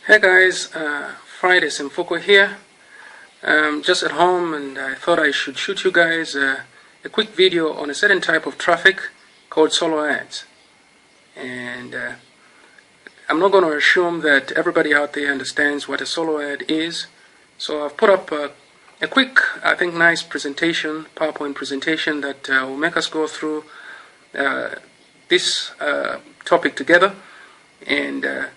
Hey guys, Friday Simfuko here. Just at home, and I thought I should shoot you guys a quick video on a certain type of traffic called solo ads. And I'm not going to assume that everybody out there understands what a solo ad is. So I've put up a quick, I think, nice presentation, PowerPoint presentation that will make us go through this topic together. And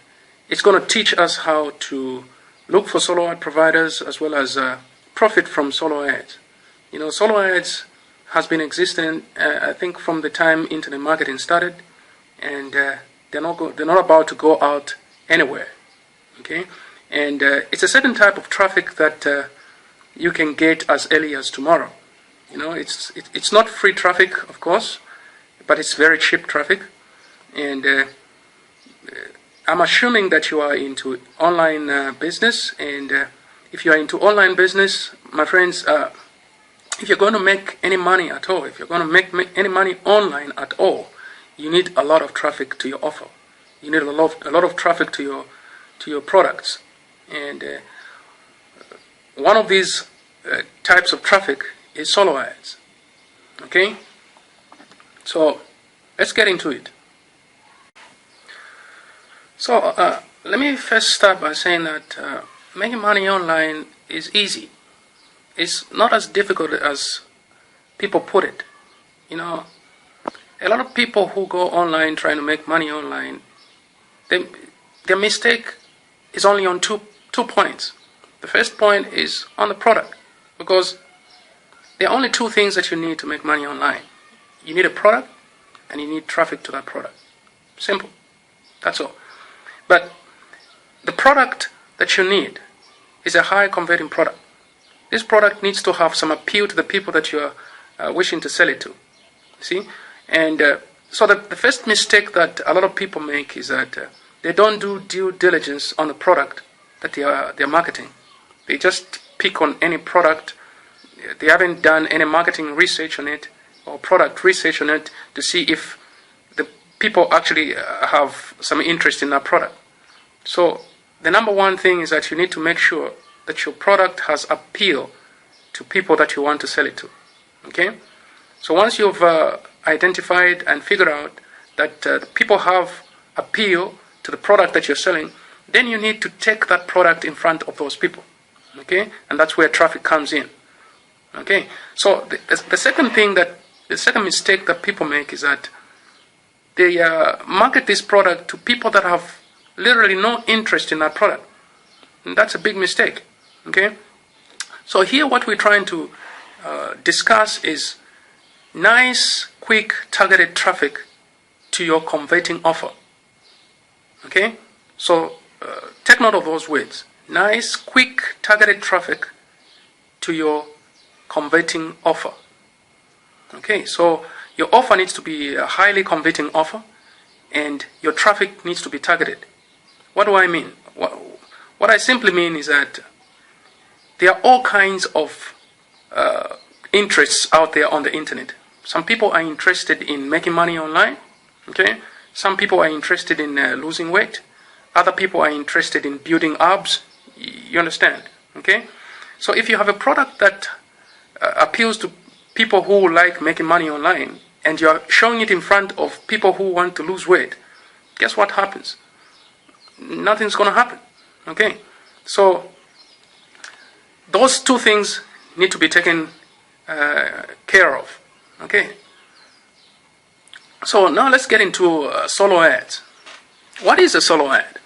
it's going to teach us how to look for solo ad providers as well as profit from solo ads. You know, solo ads has been existing, I think, from the time internet marketing started, and they're not about to go out anywhere. Okay, and it's a certain type of traffic that you can get as early as tomorrow. You know, it's not free traffic, of course, but it's very cheap traffic, and I'm assuming that you are into online business, and if you are into online business, my friends, if you're going to make any money at all, if you're going to make any money online at all, you need a lot of traffic to your offer. You need a lot of traffic to your products, and one of these types of traffic is solo ads. Okay, so let's get into it. So let me first start by saying that making money online is easy. It's not as difficult as people put it. You know, a lot of people who go online trying to make money online, their mistake is only on two points. The first point is on the product, because there are only two things that you need to make money online. You need a product, and you need traffic to that product. Simple. That's all. But the product that you need is a high converting product. This product needs to have some appeal to the people that you are wishing to sell it to. See? And so the first mistake that a lot of people make is that they don't do due diligence on the product that they're marketing. They just pick on any product. They haven't done any marketing research on it or product research on it to see if people actually have some interest in that product. So the number one thing is that you need to make sure that your product has appeal to people that you want to sell it to. Okay? So once you've identified and figured out that people have appeal to the product that you're selling, then you need to take that product in front of those people. Okay? And that's where traffic comes in. Okay? So the second mistake that people make is that they market this product to people that have literally no interest in that product. And that's a big mistake. Okay? So here what we're trying to discuss is nice, quick, targeted traffic to your converting offer. Okay? So take note of those words. Nice, quick, targeted traffic to your converting offer. Okay? So your offer needs to be a highly converting offer, and your traffic needs to be targeted. What do I mean? What I simply mean is that there are all kinds of interests out there on the internet. Some people are interested in making money online. Okay? Some people are interested in losing weight. Other people are interested in building abs. You understand? Okay? So if you have a product that appeals to people who like making money online, and you're showing it in front of people who want to lose weight, guess what happens? Nothing's going to happen. Okay? So those two things need to be taken care of. Okay? So now let's get into solo ads. What is a solo ad?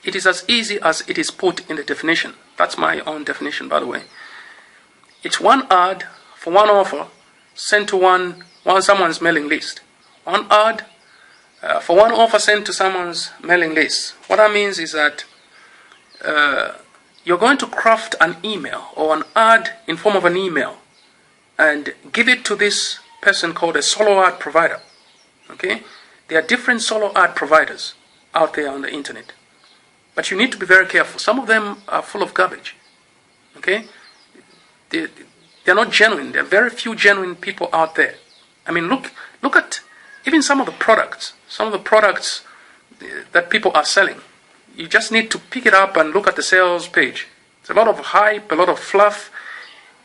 It is as easy as it is put in the definition. That's my own definition, by the way. It's one ad for one offer sent to someone's mailing list. One ad for one offer sent to someone's mailing list. What that means is that you're going to craft an email or an ad in form of an email and give it to this person called a solo ad provider. Okay? There are different solo ad providers out there on the internet. But you need to be very careful. Some of them are full of garbage. Okay? They're not genuine. There are very few genuine people out there. I mean, look at even some of the products that people are selling. You just need to pick it up and look at the sales page. It's a lot of hype, a lot of fluff,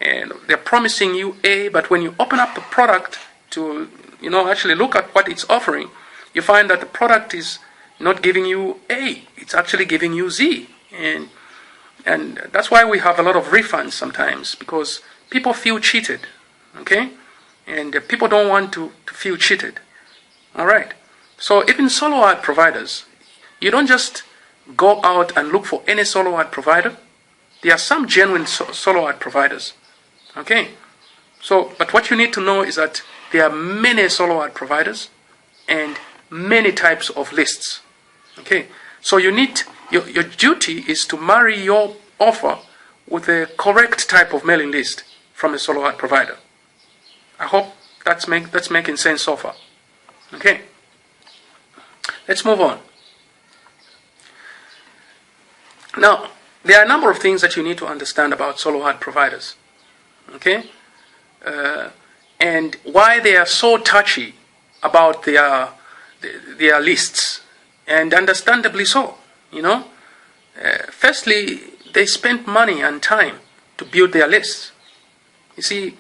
and they're promising you A, but when you open up the product to, actually look at what it's offering, you find that the product is not giving you A, it's actually giving you Z. And that's why we have a lot of refunds sometimes, because people feel cheated, okay? And people don't want to feel cheated. All right. So even solo ad providers, you don't just go out and look for any solo ad provider. There are some genuine solo ad providers, okay? So, but what you need to know is that there are many solo ad providers and many types of lists, okay? So you need, your duty is to marry your offer with the correct type of mailing list from a solo ad provider. I hope that's making sense so far. Okay. Let's move on. Now, there are a number of things that you need to understand about solo ad providers. Okay? And why they are so touchy about their lists. And understandably so, Firstly, they spend money and time to build their lists. You see,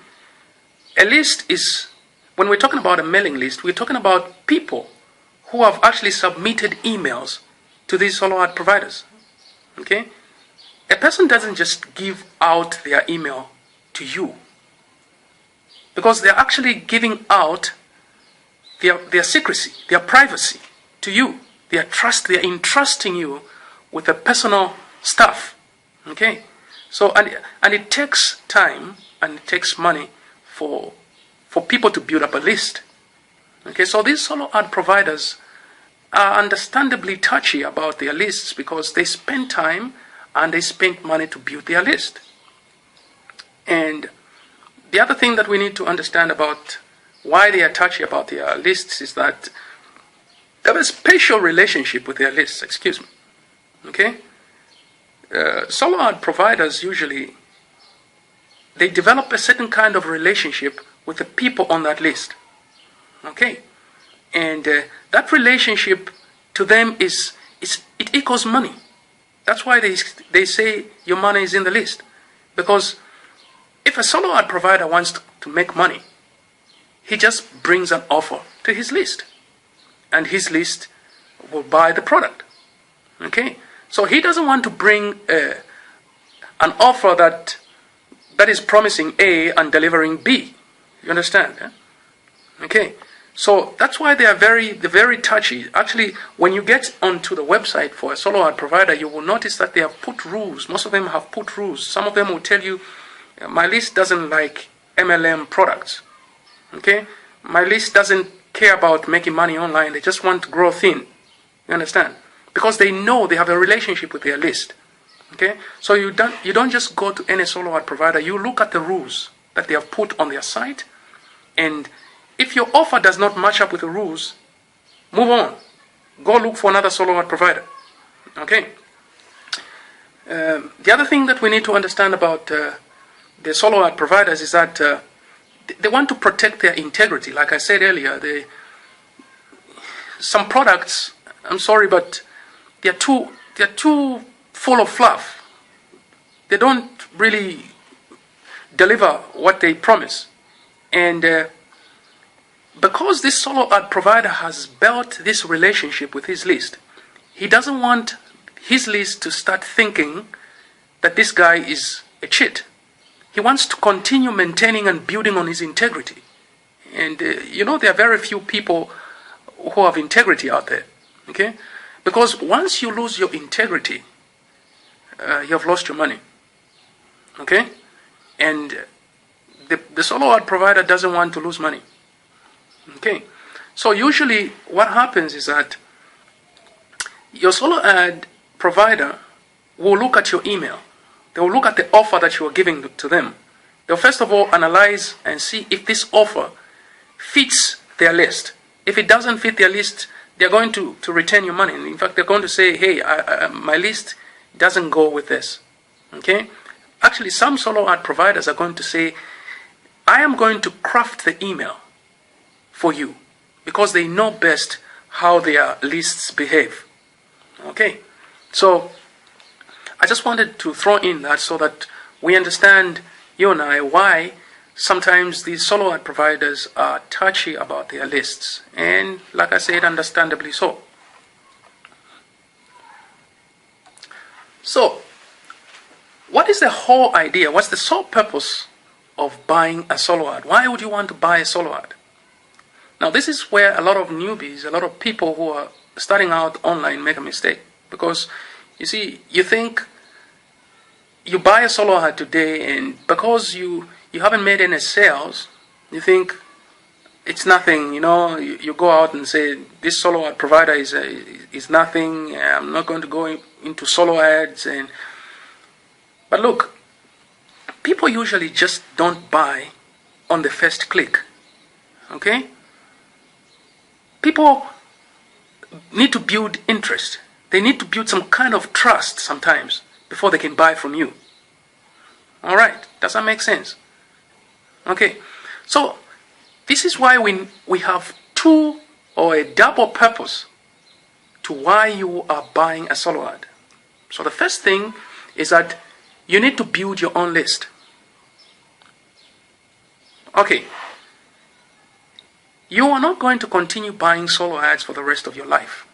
a list is, when we're talking about a mailing list, we're talking about people who have actually submitted emails to these solo ad providers. Okay? A person doesn't just give out their email to you, because they're actually giving out their secrecy, their privacy to you. They're entrusting you with their personal stuff. Okay? So, and it takes time and it takes money for people to build up a list. Okay, so these solo ad providers are understandably touchy about their lists because they spend time and they spend money to build their list. And the other thing that we need to understand about why they are touchy about their lists is that they have a special relationship with their lists, Okay? Solo ad providers usually, they develop a certain kind of relationship with the people on that list. Okay? And that relationship to them it equals money. That's why they say your money is in the list. Because if a solo ad provider wants to make money, he just brings an offer to his list. And his list will buy the product. Okay? So he doesn't want to bring an offer that is promising A and delivering B. You understand? Eh? Okay. So that's why they're very touchy. Actually, when you get onto the website for a solo ad provider, you will notice that they have put rules. Most of them have put rules. Some of them will tell you, my list doesn't like MLM products. Okay? My list doesn't care about making money online. They just want to grow thin. You understand? Because they know they have a relationship with their list. Okay? So you don't just go to any solo ad provider. You look at the rules that they have put on their site, and if your offer does not match up with the rules, move on. Go look for another solo ad provider. Okay? The other thing that we need to understand about the solo ad providers is that they want to protect their integrity. Like I said earlier, some products, I'm sorry, but they're too full of fluff. They don't really deliver what they promise. And because this solo ad provider has built this relationship with his list, he doesn't want his list to start thinking that this guy is a cheat. He wants to continue maintaining and building on his integrity. And there are very few people who have integrity out there. Okay? Because once you lose your integrity, you have lost your money. Okay? And the solo ad provider doesn't want to lose money. Okay? So usually what happens is that your solo ad provider will look at your email. They will look at the offer that you are giving to them. They'll first of all analyze and see if this offer fits their list. If it doesn't fit their list, they're going to return your money. In fact, they're going to say, hey, my list doesn't go with this. Okay? Actually, some solo ad providers are going to say, I am going to craft the email for you, because they know best how their lists behave. Okay? So I just wanted to throw in that so that we understand, you and I, why sometimes these solo ad providers are touchy about their lists. And like I said, understandably so. So, what is the whole idea? What's the sole purpose of buying a solo ad? Why would you want to buy a solo ad? Now, this is where a lot of newbies, a lot of people who are starting out online make a mistake. Because, you see, you think you buy a solo ad today, and because you haven't made any sales, you think it's nothing. You go out and say, this solo ad provider is nothing. I'm not going to go into solo ads. But look, people usually just don't buy on the first click. Okay? People need to build interest. They need to build some kind of trust sometimes before they can buy from you. All right, does that make sense? Okay, so this is why we have two or a double purpose to why you are buying a solo ad. So the first thing is that you need to build your own list. Okay, you are not going to continue buying solo ads for the rest of your life.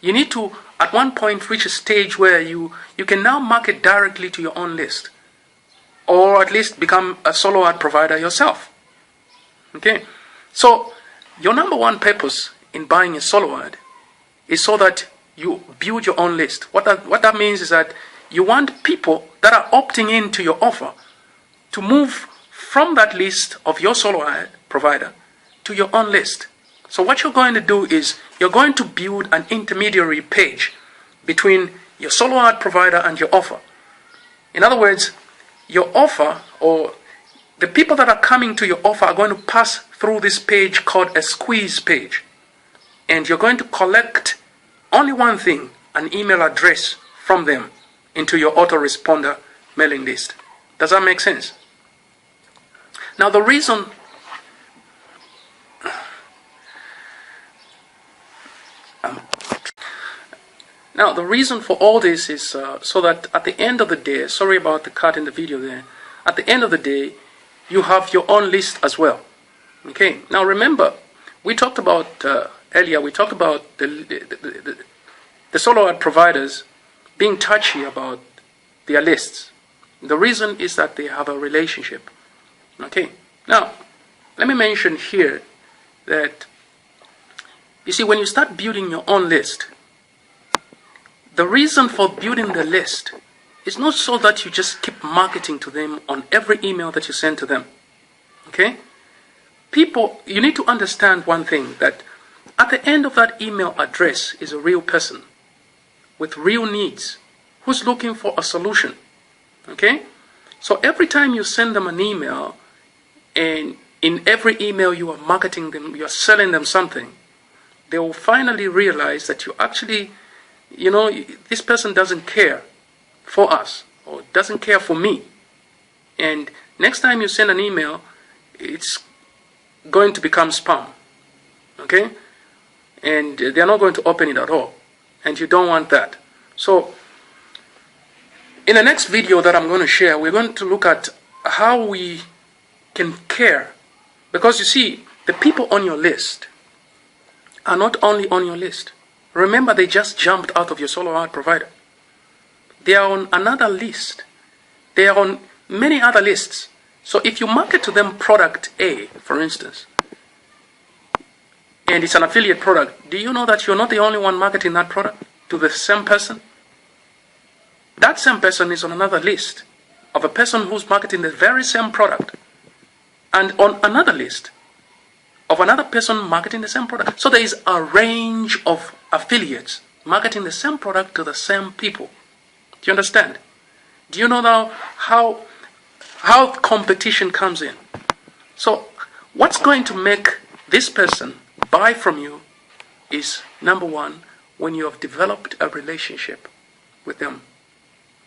You need to, at one point, reach a stage where you can now market directly to your own list. Or at least become a solo ad provider yourself. Okay? So, your number one purpose in buying a solo ad is so that you build your own list. What that means is that you want people that are opting in to your offer to move from that list of your solo ad provider to your own list. So what you're going to do is you're going to build an intermediary page between your solo ad provider and your offer. In other words, your offer, or the people that are coming to your offer, are going to pass through this page called a squeeze page. And you're going to collect only one thing, an email address from them into your autoresponder mailing list. Does that make sense? Now the reason for all this is so that at the end of the day, sorry about the cut in the video there, at the end of the day, you have your own list as well. Okay, now remember, we talked about earlier, we talked about the solo ad providers being touchy about their lists. The reason is that they have a relationship. Okay, now, let me mention here that, you see, when you start building your own list, the reason for building the list is not so that you just keep marketing to them on every email that you send to them. Okay? People, you need to understand one thing, that at the end of that email address is a real person with real needs who's looking for a solution. Okay? So every time you send them an email, and in every email you are marketing them, you are selling them something, they will finally realize that you actually, this person doesn't care for us, or doesn't care for me. And next time you send an email, it's going to become spam. Okay? And they're not going to open it at all. And you don't want that. So, in the next video that I'm going to share, we're going to look at how we can care. Because you see, the people on your list are not only on your list. Remember, they just jumped out of your solo ad provider. They are on another list. They are on many other lists. So if you market to them product A, for instance, and it's an affiliate product, do you know that you're not the only one marketing that product to the same person? That same person is on another list of a person who's marketing the very same product, and on another list of another person marketing the same product. So there is a range of affiliates marketing the same product to the same people. Do you understand? Do you know now how competition comes in? So what's going to make this person buy from you is, number one, when you have developed a relationship with them.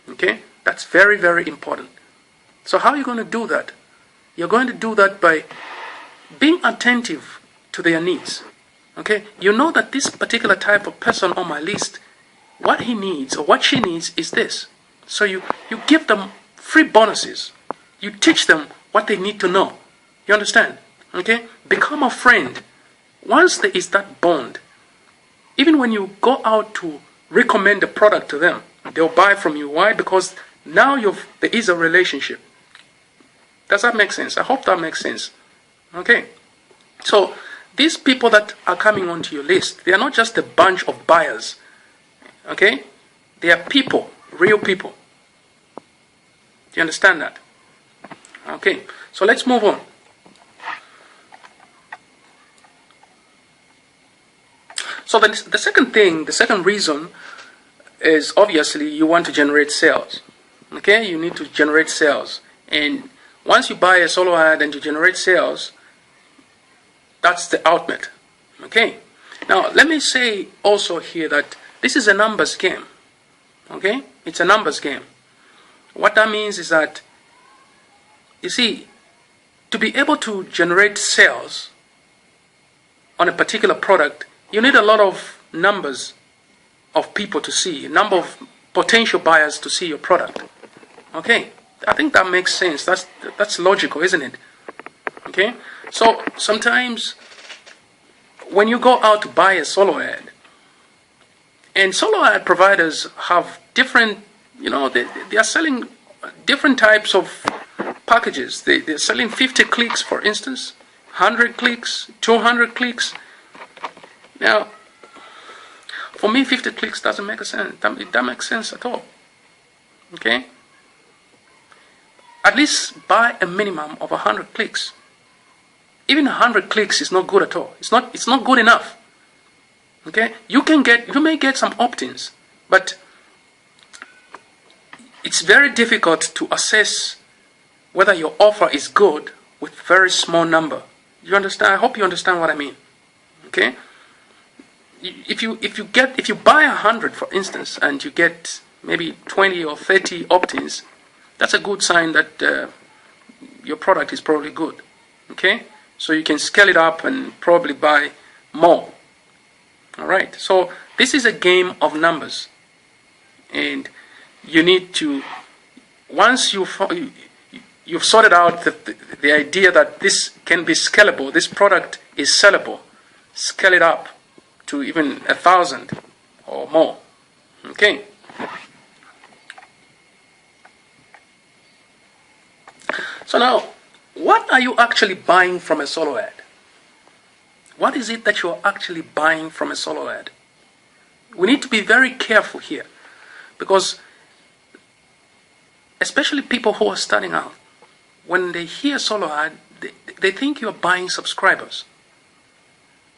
Okay? That's very, very important. So how are you going to do that? You're going to do that by being attentive to their needs. Okay? You know that this particular type of person on my list what he needs or what she needs is this. So you give them free bonuses. You teach them what they need to know. You understand? Okay? Become a friend. Once there is that bond, even when you go out to recommend a product to them, they'll buy from you. Why? Because now there is a relationship. Does that make sense? I hope that makes sense. Okay? So these people that are coming onto your list, they are not just a bunch of buyers. Okay? They are people, real people. Do you understand that? Okay, so let's move on. So the second reason is obviously you want to generate sales. Okay, you need to generate sales. And once you buy a solo ad and you generate sales, that's the ultimate. Okay, now let me say also here that this is a numbers game. Okay, it's a numbers game. What that means is that, you see, to be able to generate sales on a particular product, you need a lot of numbers of people to see, a number of potential buyers to see your product. Okay, I think that makes sense. That's logical, isn't it? Okay, so sometimes when you go out to buy a solo ad, and solo ad providers have different, they are selling different types of packages. They're selling 50 clicks, for instance, 100 clicks, 200 clicks. Now, for me, 50 clicks doesn't make sense. That makes sense at all. Okay? At least buy a minimum of 100 clicks. Even 100 clicks is not good at all. It's not good enough. Okay? You may get some opt-ins, but it's very difficult to assess whether your offer is good with very small number. You understand? I hope you understand what I mean. Okay? If you buy 100, for instance, and you get maybe 20 or 30 opt-ins, that's a good sign that your product is probably good. Okay? So you can scale it up and probably buy more. All right? So this is a game of numbers. And you need to, once you've sorted out the idea that this can be scalable, this product is sellable, scale it up to even 1,000 or more. Okay? So now, what are you actually buying from a solo ad? What is it that you're actually buying from a solo ad? We need to be very careful here, because especially people who are starting out, when they hear solo ad, they think you're buying subscribers.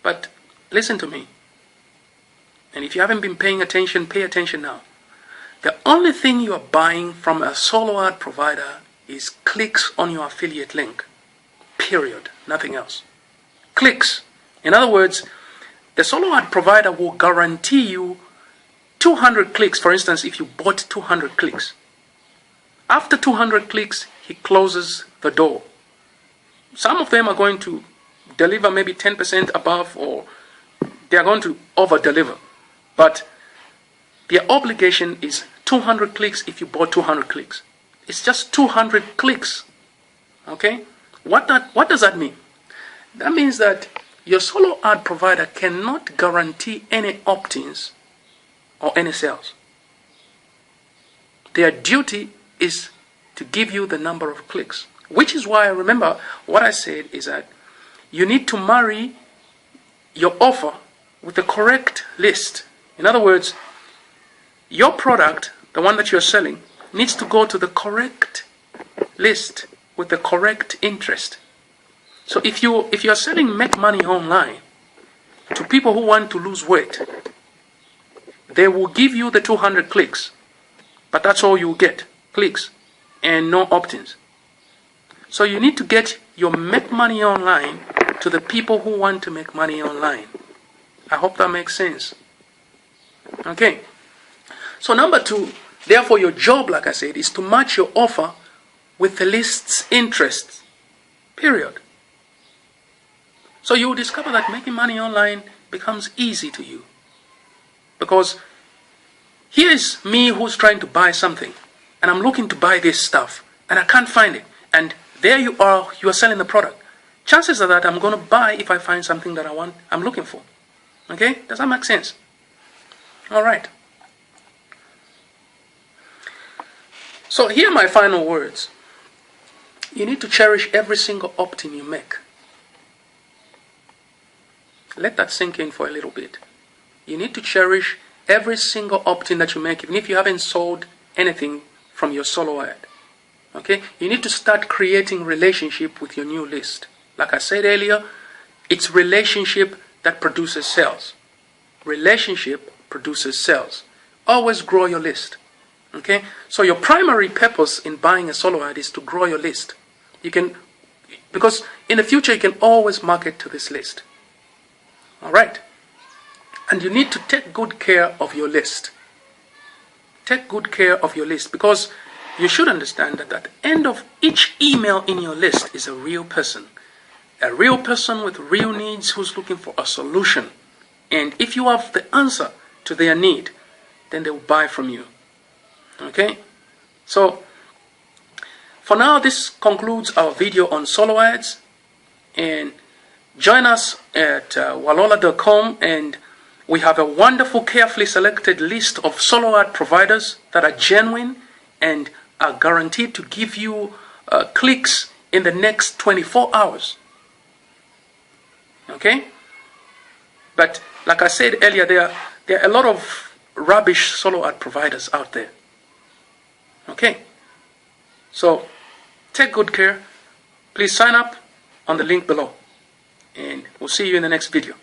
But listen to me. And if you haven't been paying attention, pay attention now. The only thing you are buying from a solo ad provider is clicks on your affiliate link. Period. Nothing else. Clicks. In other words, the solo ad provider will guarantee you 200 clicks, for instance, if you bought 200 clicks. After 200 clicks, he closes the door. Some of them are going to deliver maybe 10% above, or they are going to over-deliver. But their obligation is 200 clicks if you bought 200 clicks. It's just 200 clicks. Okay? What does that mean? That means that your solo ad provider cannot guarantee any opt-ins or any sales. Their duty is to give you the number of clicks. Which is why, remember, what I said is that you need to marry your offer with the correct list. In other words, your product, the one that you're selling, needs to go to the correct list with the correct interest. So if you're selling Make Money Online to people who want to lose weight, they will give you the 200 clicks, but that's all you get, clicks, and no opt-ins. So you need to get your Make Money Online to the people who want to make money online. I hope that makes sense. Okay. So number 2, therefore your job, like I said, is to match your offer with the list's interests. Period. So you will discover that making money online becomes easy to you. Because here is me who's trying to buy something, and I'm looking to buy this stuff, and I can't find it. And there you are selling the product. Chances are that I'm going to buy if I find something that I'm looking for. Okay? Does that make sense? All right. So here are my final words. You need to cherish every single opt-in you make. Let that sink in for a little bit. You need to cherish every single opt-in that you make, even if you haven't sold anything from your solo ad. Okay? You need to start creating relationship with your new list. Like I said earlier, it's relationship that produces sales. Relationship produces sales. Always grow your list. Okay? So your primary purpose in buying a solo ad is to grow your list. Because in the future you can always market to this list. Alright? And you need to take good care of your list. Take good care of your list, because you should understand that at the end of each email in your list is a real person. A real person with real needs who's looking for a solution. And if you have the answer to their need, then they will buy from you. Okay? So, for now, this concludes our video on solo ads. And join us at walola.com, and we have a wonderful, carefully selected list of solo ad providers that are genuine and are guaranteed to give you clicks in the next 24 hours. Okay? But like I said earlier, there are a lot of rubbish solo ad providers out there. Okay? So, take good care. Please sign up on the link below. And we'll see you in the next video.